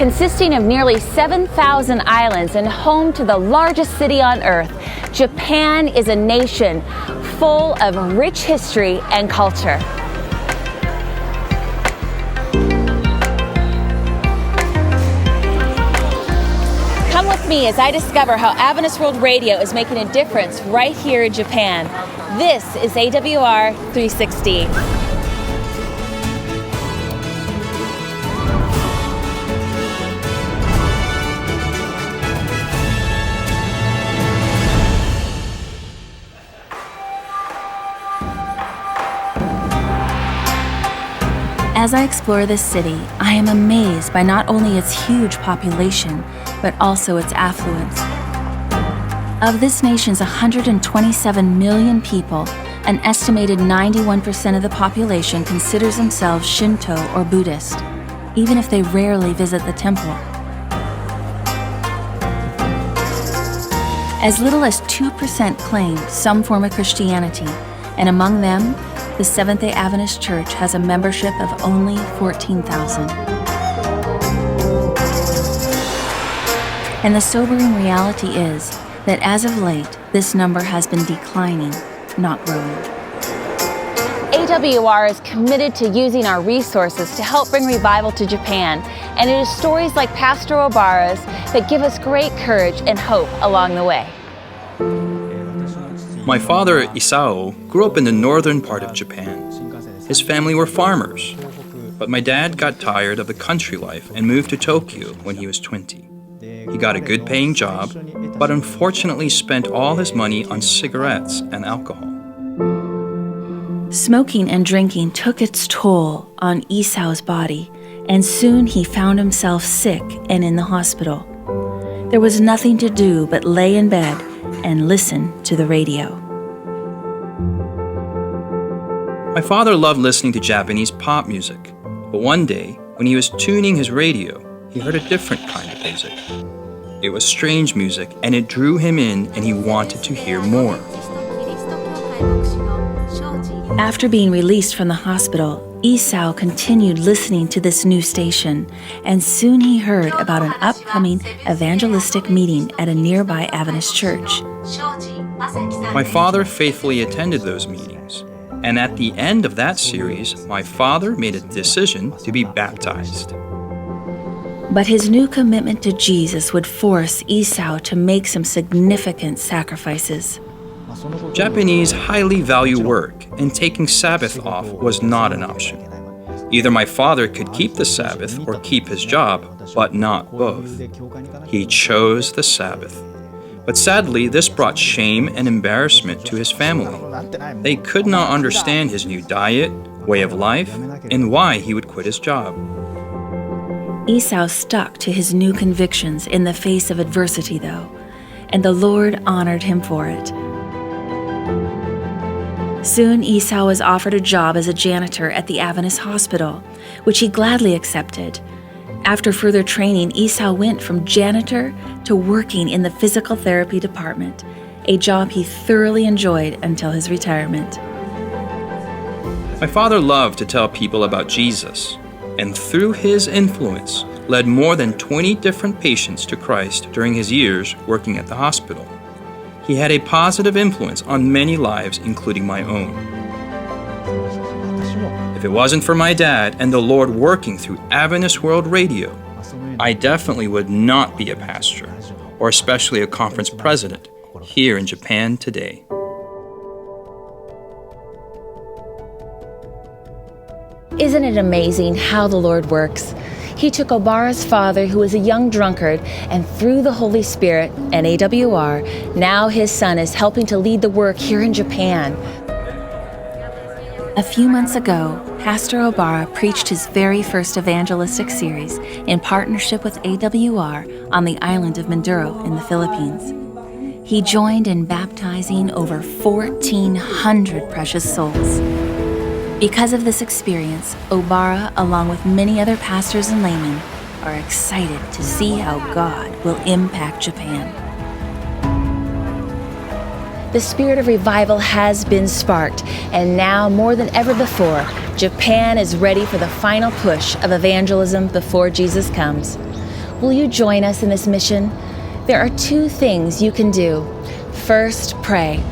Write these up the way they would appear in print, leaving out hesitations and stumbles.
Consisting of nearly 7,000 islands and home to the largest city on Earth, Japan is a nation full of rich history and culture. Come with me as I discover how Adventist World Radio is making a difference right here in Japan. This is AWR 360. As I explore this city, I am amazed by not only its huge population, but also its affluence. Of this nation's 127 million people, an estimated 91% of the population considers themselves Shinto or Buddhist, even if they rarely visit the temple. As little as 2% claim some form of Christianity, and among them, the Seventh-day Adventist Church has a membership of only 14,000. And the sobering reality is that as of late, this number has been declining, not growing. AWR is committed to using our resources to help bring revival to Japan, and it is stories like Pastor Obaras that give us great courage and hope along the way. My father, Isao, grew up in the northern part of Japan. His family were farmers, but my dad got tired of the country life and moved to Tokyo when he was 20. He got a good-paying job, but unfortunately spent all his money on cigarettes and alcohol. Smoking and drinking took its toll on Isao's body, and soon he found himself sick and in the hospital. There was nothing to do but lay in bed and listen to the radio. My father loved listening to Japanese pop music, but one day, when he was tuning his radio, he heard a different kind of music. It was strange music, and it drew him in, and he wanted to hear more. After being released from the hospital, Isao continued listening to this new station, and soon he heard about an upcoming evangelistic meeting at a nearby Adventist church. My father faithfully attended those meetings, and at the end of that series, my father made a decision to be baptized. But his new commitment to Jesus would force Isao to make some significant sacrifices. Japanese highly value work, and taking Sabbath off was not an option. Either my father could keep the Sabbath or keep his job, but not both. He chose the Sabbath. But sadly, this brought shame and embarrassment to his family. They could not understand his new diet, way of life, and why he would quit his job. Isao stuck to his new convictions in the face of adversity, though, and the Lord honored him for it. Soon, Isao was offered a job as a janitor at the Adventist hospital, which he gladly accepted. After further training, Isao went from janitor to working in the physical therapy department, a job he thoroughly enjoyed until his retirement. My father loved to tell people about Jesus, and through his influence, led more than 20 different patients to Christ during his years working at the hospital. He had a positive influence on many lives, including my own. If it wasn't for my dad and the Lord working through Adventist World Radio, I definitely would not be a pastor, or especially a conference president, here in Japan today. Isn't it amazing how the Lord works? He took Obaras' father, who was a young drunkard, and through the Holy Spirit and AWR, now his son is helping to lead the work here in Japan. A few months ago, Pastor Obara preached his very first evangelistic series in partnership with AWR on the island of Mindoro in the Philippines. He joined in baptizing over 1,400 precious souls. Because of this experience, Obara, along with many other pastors and laymen, are excited to see how God will impact Japan. The spirit of revival has been sparked, and now more than ever before, Japan is ready for the final push of evangelism before Jesus comes. Will you join us in this mission? There are two things you can do. First, pray.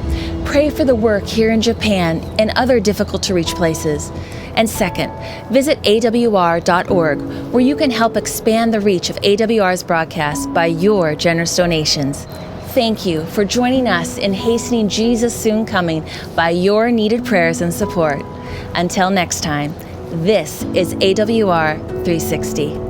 Pray for the work here in Japan and other difficult-to-reach places. And second, visit AWR.org, where you can help expand the reach of AWR's broadcast by your generous donations. Thank you for joining us in hastening Jesus' soon coming by your needed prayers and support. Until next time, this is AWR 360.